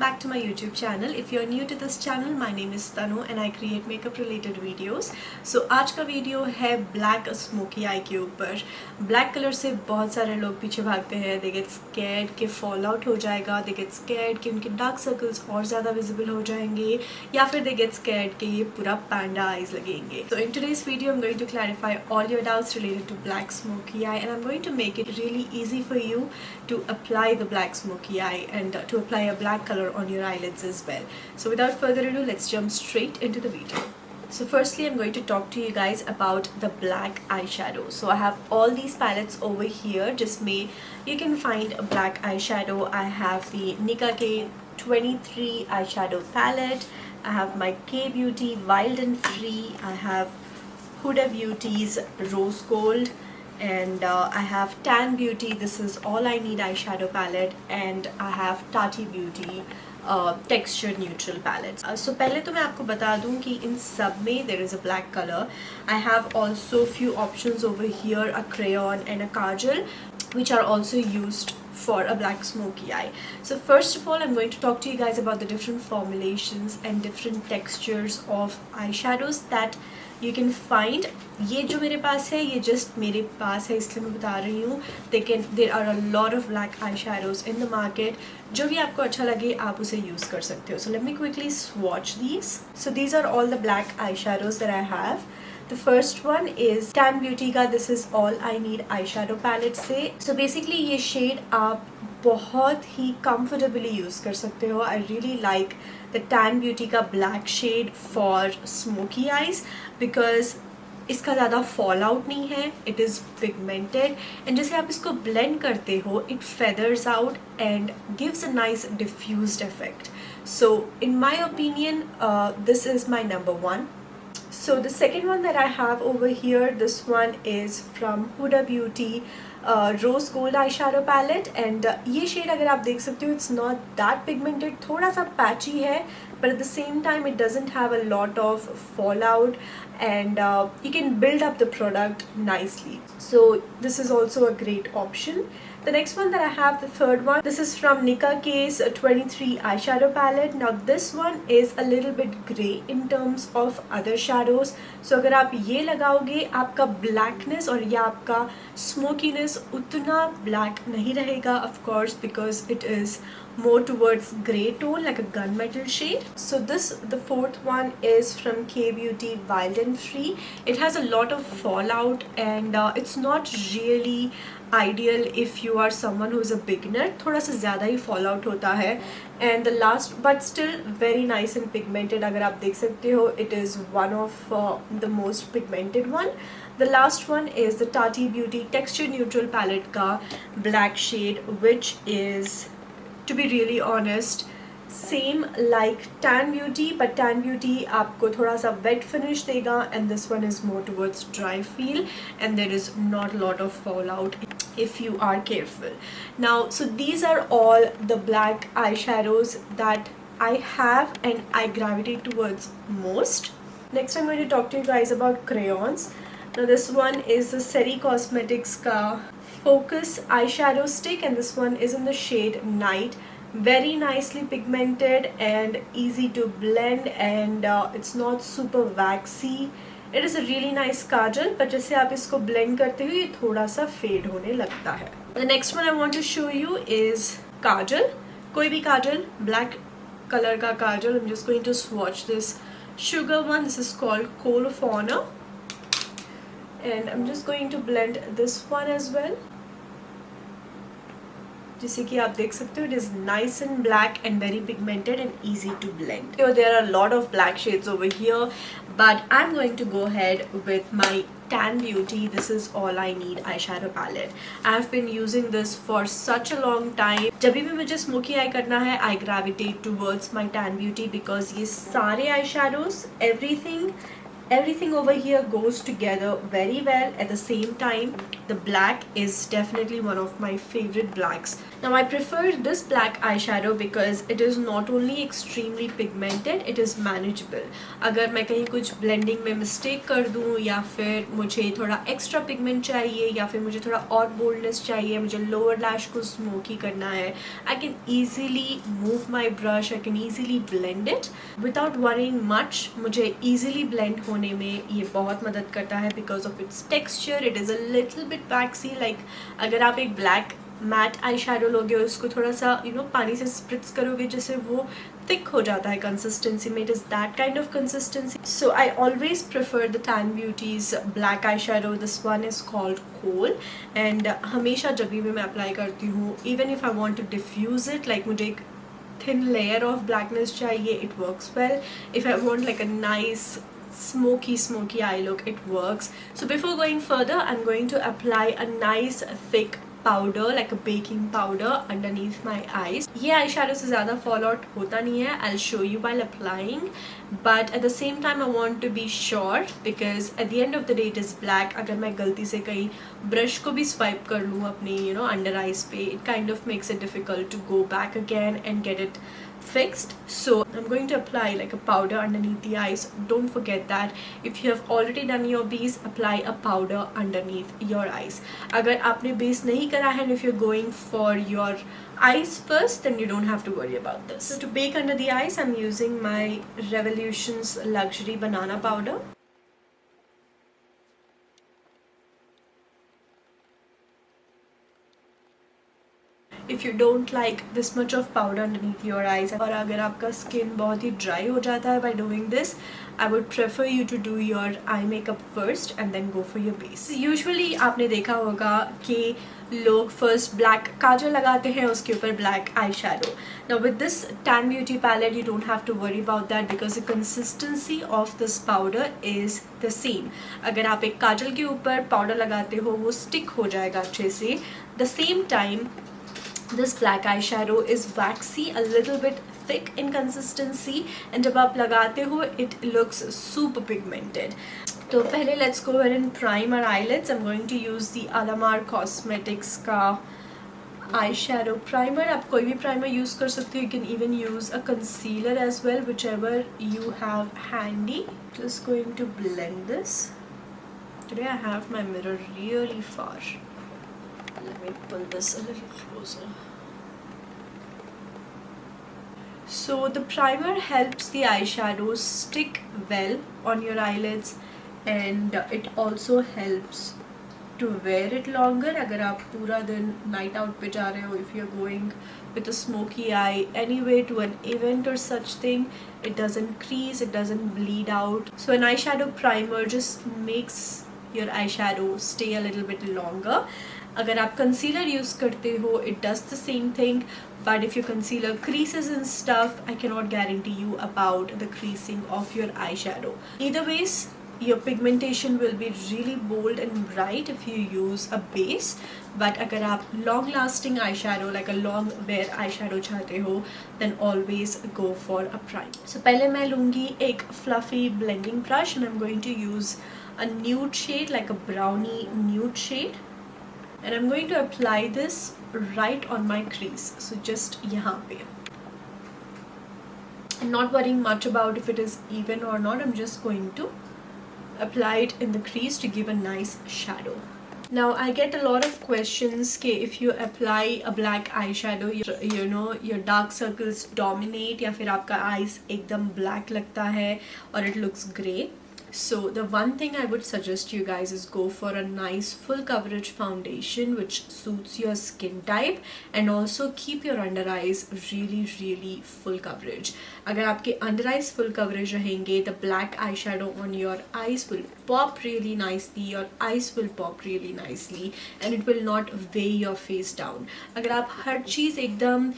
back to my YouTube channel. If you're new to this channel, my name is Tanu and I create makeup related videos. So आज का video है black smoky आई के ऊपर. Black colour से बहुत सारे लोग पीछे भागते हैं. They get scared कि फॉल आउट हो जाएगा, they get scared कि उनके डार्क सर्कल्स और ज़्यादा विजिबल हो जाएंगे, या फिर they get scared कि ये पूरा पैंडा आईज लगेंगे. So in today's video I'm going to clarify all your doubts related to black smoky eye, and I'm going to make it really easy for you to apply the black smoky eye and to apply a black color on your eyelids as well. So without further ado, let's jump straight into the video. So firstly, I'm going to talk to you guys about the black eyeshadow. So I have all these palettes over here. Just me, you can find a black eyeshadow. I have the Nicka K 23 eyeshadow palette. I have my K Beauty Wild and Free. I have Huda Beauty's Rose Gold. And I have Tan Beauty, this is All I Need eyeshadow palette, and I have Tati Beauty texture neutral palettes. So पहले तो मैं आपको बता दूँ कि इन सब में there is a black color. I have also few options over here, a crayon and a kajal, which are also used for a black smoky eye. So first of all, I'm going to talk to you guys about the different formulations and different textures of eyeshadows that you can find. ये जो मेरे पास है ये just मेरे पास है इसलिए मैं बता रही हूँ. There are a lot of black eyeshadows in the market. जो भी आपको अच्छा लगे आप उसे use कर सकते हो. So let me quickly swatch these. So these are all the black eyeshadows that I have. The first one is Tan Beauty का This Is All I Need eyeshadow palette से. So basically ये shade आप बहुत ही comfortably use कर सकते हो. I really like the Tan Beauty का black shade for smoky eyes because इसका ज़्यादा फॉल आउट नहीं है. इट इज़ पिगमेंटेड एंड जैसे आप इसको ब्लेंड करते हो it feathers out and gives a nice diffused effect. So in my opinion this is my number one. So the second one that I have over here, this one is from Huda Beauty Rose Gold eyeshadow palette, and ये shade अगर आप देख सकते हो it's not that pigmented, थोड़ा सा patchy है, but at the same time it doesn't have a lot of fallout and you can build up the product nicely. So this is also a great option. The next one that I have, the third one, this is from Nicka K's 23 eyeshadow palette. Now this one is a little bit grey in terms of other shadows. So अगर आप ये लगाओगे आपका blackness और या आपका smokiness उतना black नहीं रहेगा, of course, because it is more towards grey tone like a gunmetal shade. So the fourth one is from K Beauty Wild and Free. It has a lot of fallout and it's not really ideal if you are someone who is a beginner. थोड़ा सा ज़्यादा ही fall out होता है. And the last but still very nice and pigmented, अगर आप देख सकते हो it is one of the most pigmented one. The last one is the Tati Beauty texture neutral palette का black shade, which is, to be really honest, same like Tan Beauty, but Tan Beauty आपको थोड़ा सा wet finish देगा and this one is more towards dry feel and there is not a lot of fallout if you are careful. Now, so these are all the black eyeshadows that I have and I gravitate towards most. Next I'm going to talk to you guys about crayons. Now this one is the Seri Cosmetics ka Focus eyeshadow stick and this one is in the shade Night. Very nicely pigmented and easy to blend and it's not super waxy. It is a really nice kajal, but जैसे आप इसको blend करते हो ये थोड़ा सा fade होने लगता है. The next one I want to show you is kajal. कोई भी kajal, black color का kajal. I'm just going to swatch this sugar one. This is called Coal of Honor. And I'm just going to blend this one as well. जैसे कि आप देख सकते हो it is nice and black and very pigmented and easy to blend. So there are a lot of black shades over here, but I'm going to go ahead with my Tan Beauty This Is All I Need eyeshadow palette. I have been using this for such a long time. जब भी मुझे smoky eye करना है I gravitate towards my Tan Beauty because ये सारे eyeshadows, everything Everything over here goes together very well. At the same time, the black is definitely one of my favorite blacks. Now I prefer this black eyeshadow because it is not only extremely pigmented, it is manageable. अगर मैं कहीं कुछ blending में mistake कर दूँ, या फिर मुझे थोड़ा extra pigment चाहिए, या फिर मुझे थोड़ा और boldness चाहिए, मुझे lower lash को smoky करना है, I can easily move my brush, I can easily blend it without worrying much. मुझे easily blend होने में ये बहुत मदद करता है because of its texture. It is a little bit waxy. Like अगर आप एक black मैट आई शेडो लोगे और उसको थोड़ा सा पानी से स्प्रिट्स करोगे, जैसे वो थिक हो जाता है कंसिस्टेंसी में. It is that kind of consistency. So I always prefer the tan beauties black eye shadow. This one is called kohl. And हमेशा जब भी मैं अप्लाई करती हूँ, even if I want to diffuse it, like मुझे एक thin layer of blackness चाहिए, it works well. If I want like a nice smoky eye look, it works. So before going further, I'm going to apply a nice thick powder, like a baking powder, underneath my eyes. ये eyeshadow से ज़्यादा fall out होता नहीं है. I'll show you while applying, but at the same time I want to be sure, because at the end of the day it is black. अगर मैं गलती से कहीं brush को भी swipe कर लूँ अपने under eyes पे, it kind of makes it difficult to go back again and get it fixed. So I'm going to apply like a powder underneath the eyes. Don't forget that if you have already done your base, apply a powder underneath your eyes. अगर आपने base नहीं करा है, and if you're going for your eyes first, then you don't have to worry about this. So to bake under the eyes, I'm using my Revolutions Luxury Banana Powder. If you don't like this much of powder underneath your eyes, और अगर आपका skin बहुत ही dry हो जाता है by doing this, I would prefer you to do your eye makeup first and then go for your base. Usually आपने देखा होगा कि लोग first black काजल लगाते हैं, उसके ऊपर black eyeshadow. Now with this Tan Beauty palette, you don't have to worry about that because the consistency of this powder is the same. अगर आप एक काजल के ऊपर powder लगाते हो, वो stick हो जाएगा अच्छे से. The same time, this black eyeshadow is waxy, a little bit thick in consistency, and जब आप लगाते हो it looks super pigmented. तो पहले let's go ahead and prime our eyelids. I'm going to use the Alamar Cosmetics का eyeshadow primer. आप कोई भी primer use कर सकते हो. You can even use a concealer as well, whichever you have handy. Just going to blend this. Today I have my mirror really far. Let me pull this a little closer. So the primer helps the eyeshadows stick well on your eyelids, and it also helps to wear it longer. अगर आप पूरा दिन night out पे जा रहे हो, if you're going with a smoky eye anyway to an event or such thing, it doesn't crease, it doesn't bleed out. So an eyeshadow primer just makes your eyeshadow stay a little bit longer. अगर आप concealer use करते हो, it does the same thing, but if your concealer creases and stuff, I cannot guarantee you about the creasing of your eyeshadow. Either ways, your pigmentation will be really bold and bright if you use a base. But अगर आप long lasting eyeshadow, like a long wear eyeshadow चाहते हो, then always go for a primer. So पहले मैं लूँगी एक fluffy blending brush, and I'm going to use a nude shade, like a brownie nude shade. And I'm going to apply this right on my crease. So just यहाँ पे. I'm not worrying much about if it is even or not. I'm just going to apply it in the crease to give a nice shadow. Now I get a lot of questions कि if you apply a black eyeshadow, your dark circles dominate, या फिर आपका eyes एकदम black लगता है और it looks grey. So the one thing I would suggest you guys is go for a nice full coverage foundation which suits your skin type, and also keep your under eyes really full coverage. अगर आपके under eyes full coverage रहेंगे, the black eyeshadow on your eyes will pop really nicely, your eyes will pop really nicely, and it will not weigh your face down. अगर आप हर चीज़ एकदम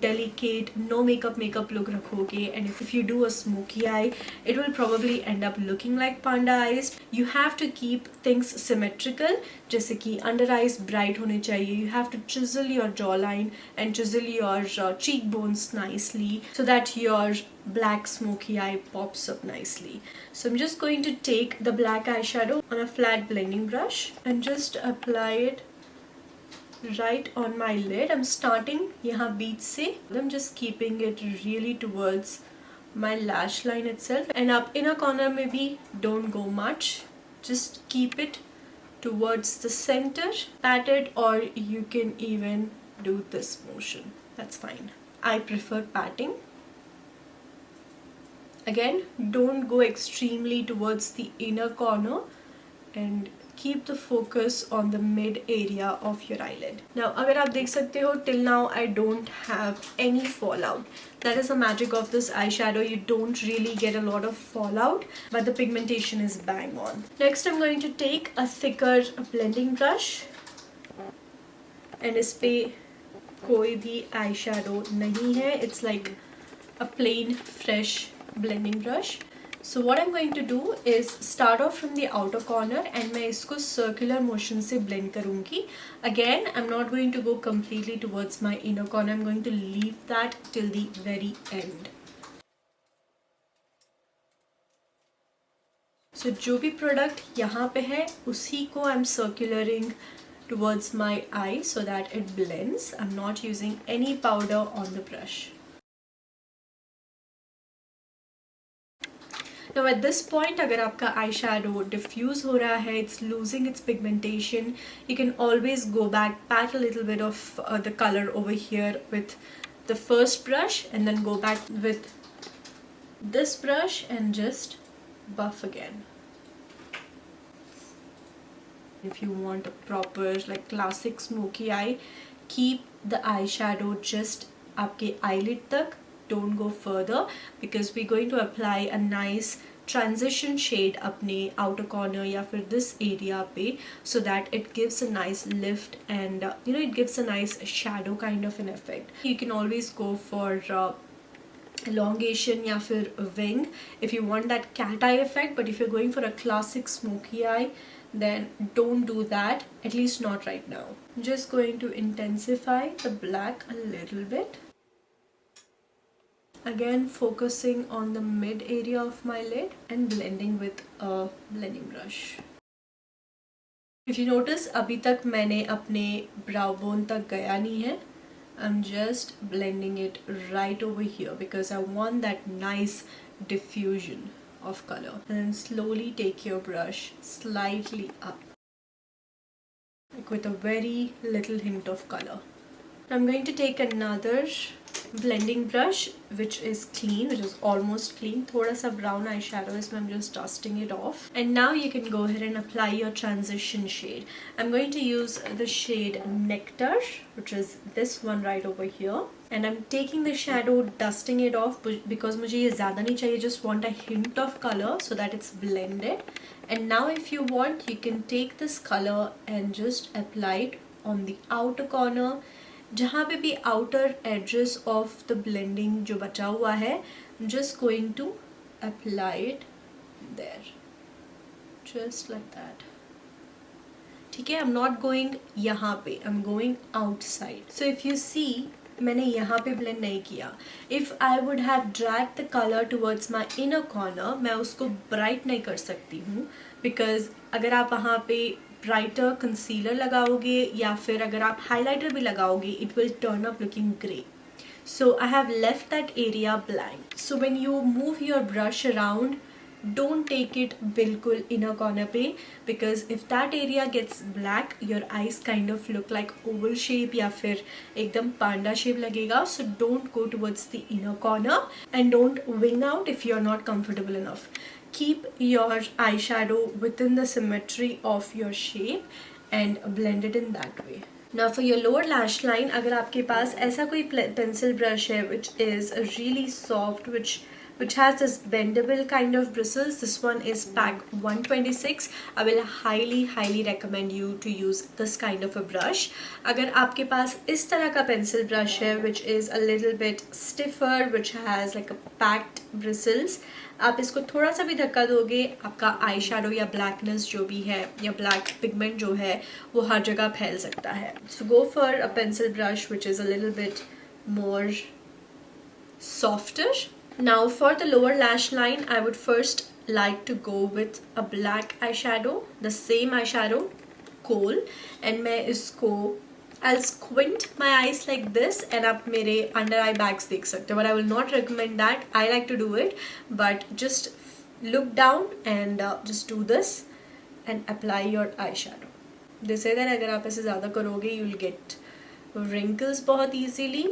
delicate no makeup look रखोगे, and if you do a smoky eye, it will probably end up looking looking like panda eyes. You have to keep things symmetrical. जैसे कि under eyes bright होने चाहिए. You have to chisel your jawline and chisel your cheekbones nicely so that your black smoky eye pops up nicely. So I'm just going to take the black eyeshadow on a flat blending brush and just apply it right on my lid. I'm starting यहाँ बीच से. I'm just keeping it really towards my lash line itself, and up inner corner maybe don't go much, just keep it towards the center, pat it, or you can even do this motion, that's fine. I prefer patting. Again, don't go extremely towards the inner corner and keep the focus on the mid area of your eyelid. Now अगर आप देख सकते हो, till now I don't have any fallout. That is the magic of this eyeshadow. You don't really get a lot of fallout, but the pigmentation is bang on. Next I'm going to take a thicker blending brush and इस पे कोई भी eyeshadow नहीं है. It's like a plain fresh blending brush. So what I'm going to do is start off from the outer corner and मैं इसको circular motion से blend करूँगी. Again, I'm not going to go completely towards my inner corner. I'm going to leave that till the very end. So जो भी product यहाँ पे है उसी को I'm circulating towards my eye so that it blends. I'm not using any powder on the brush. Now at this point, अगर आपका eyeshadow diffuse हो रहा है, it's losing its pigmentation, you can always go back, pat a little bit of the color over here with the first brush and then go back with this brush and just buff again. If you want a proper like classic smoky eye, keep the eyeshadow just आपके eyelid तक. Don't go further because we're going to apply a nice transition shade अपने outer corner या फिर this area पे, so that it gives a nice lift and it gives a nice shadow kind of an effect. You can always go for elongation या फिर wing if you want that cat eye effect, but if you're going for a classic smoky eye, then don't do that, at least not right now. I'm just going to intensify the black a little bit. Again, focusing on the mid area of my lid and blending with a blending brush. If you notice, अभी तक मैंने अपने brow bone तक गया नहीं है. I'm just blending it right over here because I want that nice diffusion of color. And then slowly take your brush slightly up, like with a very little hint of color. I'm going to take another blending brush which is clean, which is almost clean. थोड़ा सा brown eyeshadow इसमें I'm just dusting it off. And now you can go ahead and apply your transition shade. I'm going to use the shade Nectar, which is this one right over here. And I'm taking the shadow, dusting it off because मुझे ये ज़्यादा नहीं चाहिए. Just want a hint of color so that it's blended. And now if you want, you can take this color and just apply it on the outer corner. जहाँ पे भी outer edges of the blending जो बचा हुआ है, I'm just going to apply it there, just like that. ठीक है, I'm not going यहाँ पे, I'm going outside. So if you see, मैंने यहाँ पे blend नहीं किया. If I would have dragged the color towards my inner corner, मैं उसको bright नहीं कर सकती हूँ because अगर आप वहाँ पे ब्राइटर कंसीलर लगाओगे या फिर अगर आप हाइलाइटर भी लगाओगे, it will turn up looking grey. So I have left that area blank. So when you move your brush around, don't take it बिल्कुल inner corner पे, because if that area gets black, your eyes kind of look like oval shape या फिर एकदम panda shape लगेगा. So don't go towards the inner corner and don't wing out if you're not comfortable enough. Keep your eyeshadow within the symmetry of your shape and blend it in that way. Now for your lower lash line, अगर आपके पास ऐसा कोई pencil brush है which is really soft, which which has this bendable kind of bristles. This one is pack 126. I will highly recommend you to use this kind of a brush. अगर आपके पास इस तरह का pencil brush है which is a little bit stiffer, which has like a packed bristles, आप इसको थोड़ा सा भी धक्का दोगे, आपका आई शेडो या ब्लैकनेस जो भी है या ब्लैक पिगमेंट जो है वो हर जगह फैल सकता है. So go for a pencil brush which is a little bit more softer. Now for the lower lash line, I would first like to go with a black eyeshadow, the same eyeshadow, kohl, and मैं इसको I'll squint my eyes like this and आप मेरे under eye bags देख सकते हो, but I will not recommend that. I like to do it, but just look down and just do this and apply your eyeshadow. They say that अगर आप ऐसे ज़्यादा करोगे you'll get wrinkles बहुत easily,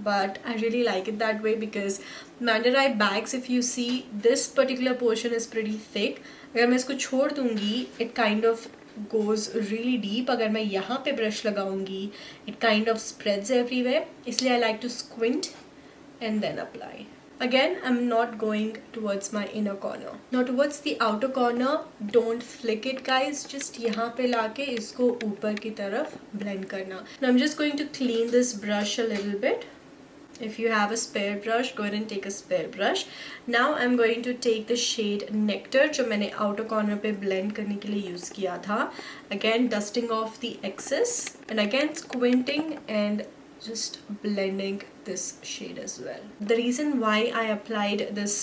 but I really like it that way because my under eye bags, if you see, this particular portion is pretty thick. अगर मैं इसको छोड़ दूँगी it kind of goes really deep. अगर मैं यहाँ पे brush लगाऊँगी it kind of spreads everywhere. इसलिए I like to squint and then apply. Again, I'm not going towards my inner corner. Now towards the outer corner, don't flick it guys. Just यहाँ पे लाके इसको ऊपर की तरफ blend करना. Now I'm just going to clean this brush a little bit. If you have a spare brush, go ahead and take a spare brush. Now I'm going to take the shade Nectar जो मैंने outer corner पे blend करने के लिए use किया था. Again, dusting off the excess and again squinting and just blending this shade as well. The reason why I applied this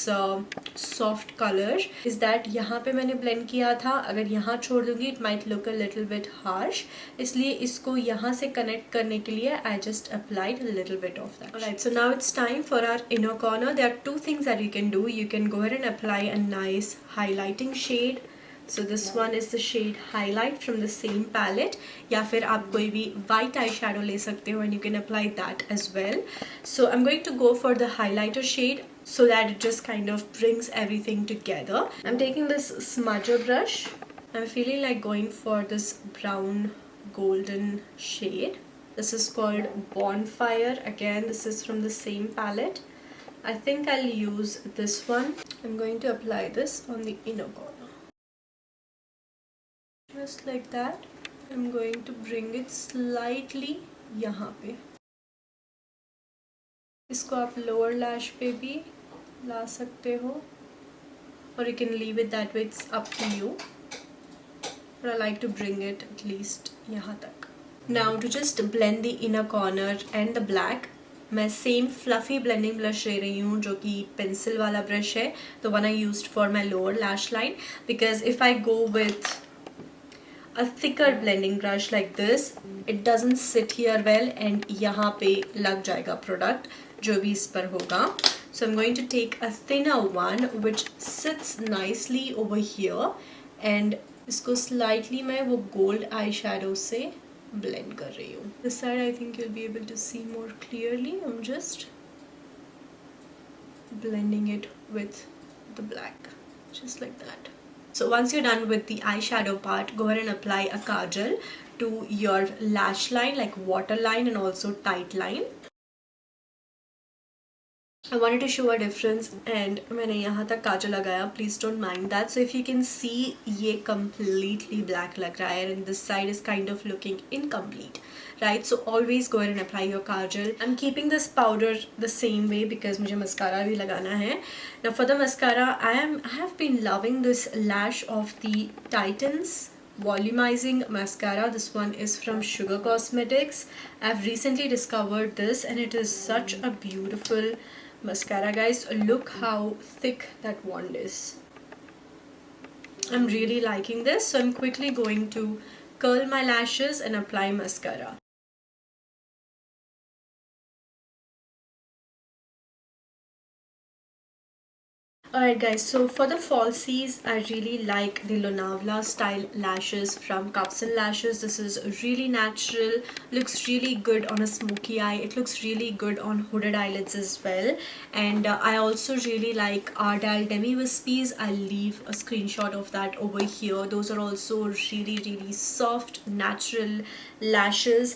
soft color is that यहाँ पे मैंने blend किया था. अगर यहाँ छोड़ दूँगी it might look a little bit harsh. इसलिए इसको यहाँ से connect करने के लिए I just applied a little bit of that. Alright, so now it's time for our inner corner. There are two things that you can do. You can go ahead and apply a nice highlighting shade. So this one is the shade Highlight from the same palette, या फिर आप कोई भी white eyeshadow ले सकते हो and you can apply that as well. So I'm going to go for the highlighter shade so that it just kind of brings everything together. I'm taking this smudger brush. I'm feeling like going for this brown golden shade. This is called Bonfire. Again, this is from the same palette. I think I'll use this one. I'm going to apply this on the inner corner. Just like that. I'm going to bring it slightly यहाँ पे. इसको आप lower lash पे भी ला सकते हो, or you can leave it that way. It's up to you. But I like to bring it at least यहाँ तक. Now to just blend the inner corner and the black, मैं same fluffy blending brush ले रही हूँ जो कि pencil वाला brush है, the one I used for my lower lash line, because if I go with a thicker blending brush like this, it doesn't sit here well and यहाँ पे लग जाएगा product जो भी इस पर होगा. So I'm going to take a thinner one which sits nicely over here and इसको slightly मैं वो gold eyeshadow से blend कर रही हूँ. This side I think you'll be able to see more clearly. I'm just blending it with the black, just like that. So once you're done with the eyeshadow part, go ahead and apply a kajal to your lash line, like waterline and also tight line. I wanted to show a difference and मैंने यहाँ तक काजल लगाया. Please don't mind that. So if you can see, ये completely black लग रहा है and this side is kind of looking incomplete, right? So always go ahead and apply your kajal. I'm keeping this powder the same way because मुझे mascara भी लगाना है. Now for the mascara, I have been loving this lash of the Titans volumizing mascara. This one is from Sugar Cosmetics. I've recently discovered this and it is such a beautiful mascara guys. Look how thick that wand is. I'm really liking this, so I'm quickly going to curl my lashes and apply mascara. Alright guys, so for the falsies, I really like the Lonavala style lashes from Cups and Lashes. This is really natural, looks really good on a smoky eye. It looks really good on hooded eyelids as well. And I also really like Ardell Demi Wispies. I'll leave a screenshot of that over here. Those are also really soft, natural lashes.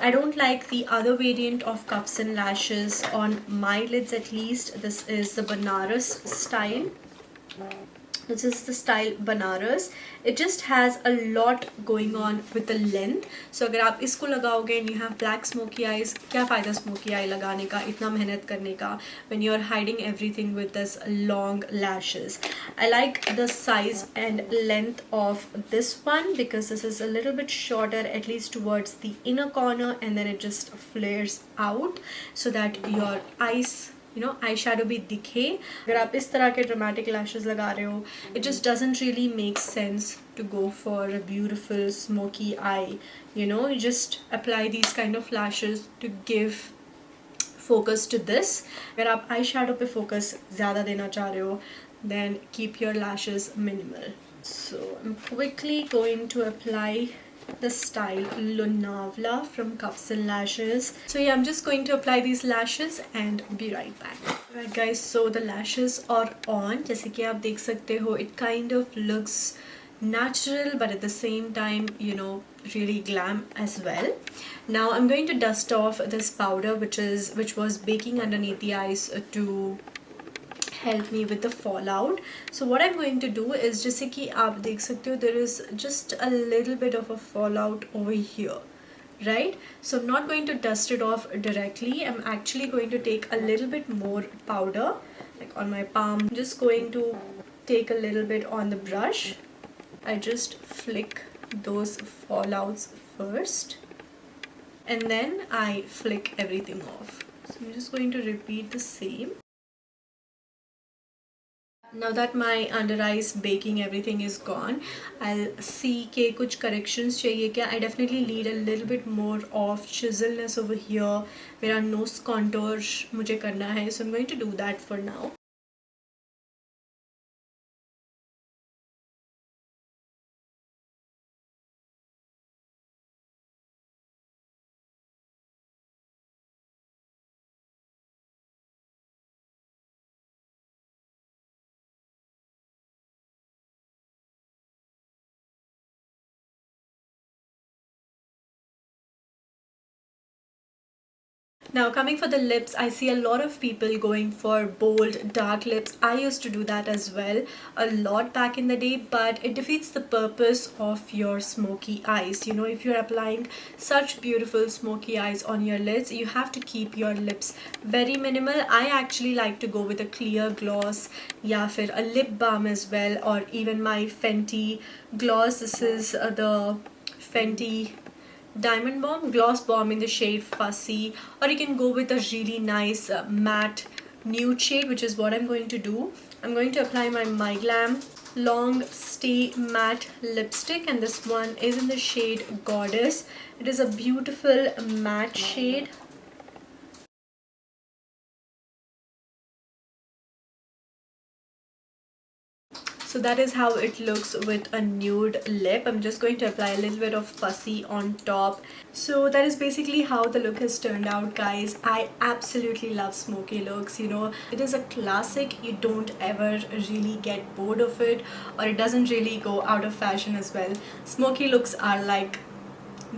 I don't like the other variant of cups and lashes on my lids at least. This is the Banaras style. This is the style Banaras. It just has a lot going on with the length. So अगर आप इसको लगाओगे and you have black smoky eyes, क्या फ़ायदा smoky eye लगाने का, इतना मेहनत करने का when you're hiding everything with this long lashes. I like the size and length of this one because this is a little bit shorter, at least towards the inner corner, and then it just flares out so that your eyes, you know, eyeshadow भी दिखे. अगर आप इस तरह के dramatic lashes लगा रहे हो, it just doesn't really make sense to go for a beautiful smoky eye. You know, you just apply these kind of lashes to give focus to this. अगर आप eyeshadow पे focus ज़्यादा देना चाह रहे हो, then keep your lashes minimal. So I'm quickly going to apply the style Lunavla from Cuffs and Lashes. So yeah, I'm just going to apply these lashes and be right back. Alright guys, so the lashes are on. जैसे कि आप देख सकते हो, it kind of looks natural but at the same time, you know, really glam as well. Now I'm going to dust off this powder which was baking underneath the eyes to help me with the fallout. So what I'm going to do is, जैसे कि आप देख सकते हो, there is just a little bit of a fallout over here, right? So I'm not going to dust it off directly. I'm actually going to take a little bit more powder, like on my palm. I'm just going to take a little bit on the brush. I just flick those fallouts first and then I flick everything off. So I'm just going to repeat the same. Now that my under eyes baking everything is gone, I'll see के कुछ corrections चाहिए क्या. I definitely need a little bit more of chiselness over here. मेरा nose contour मुझे करना है, so I'm going to do that for now. Now coming for the lips, I see a lot of people going for bold dark lips. I used to do that as well a lot back in the day, but it defeats the purpose of your smoky eyes. You know, if you're applying such beautiful smoky eyes on your lids, you have to keep your lips very minimal. I actually like to go with a clear gloss, या फिर a lip balm as well, or even my Fenty gloss. This is the Fenty Diamond Bomb Gloss Bomb in the shade Fussy, or you can go with a really nice matte nude shade, which is what I'm going to do. I'm going to apply my MyGlam Long Stay Matte Lipstick, and this one is in the shade Goddess. It is a beautiful matte shade. So that is how it looks with a nude lip. I'm just going to apply a little bit of Fussy on top. So that is basically how the look has turned out, guys. I absolutely love smoky looks. You know, it is a classic. You don't ever really get bored of it, or it doesn't really go out of fashion as well. Smoky looks are like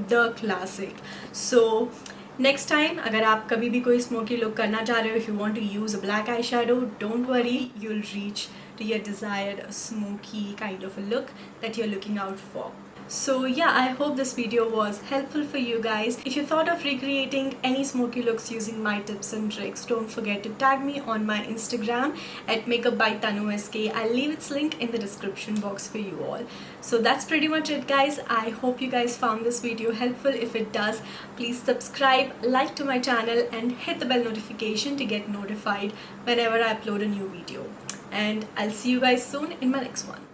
the classic. So next time, अगर आप कभी भी कोई smoky look करना चाह रहे हो, if you want to use a black eyeshadow, don't worry, you'll reach to your desired smoky kind of a look that you're looking out for. So yeah, I hope this video was helpful for you guys. If you thought of recreating any smoky looks using my tips and tricks, don't forget to tag me on my Instagram at Makeup by Tanu SK. I'll leave its link in the description box for you all. So that's pretty much it, guys. I hope you guys found this video helpful. If it does, please subscribe, like to my channel, and hit the bell notification to get notified whenever I upload a new video. And I'll see you guys soon in my next one.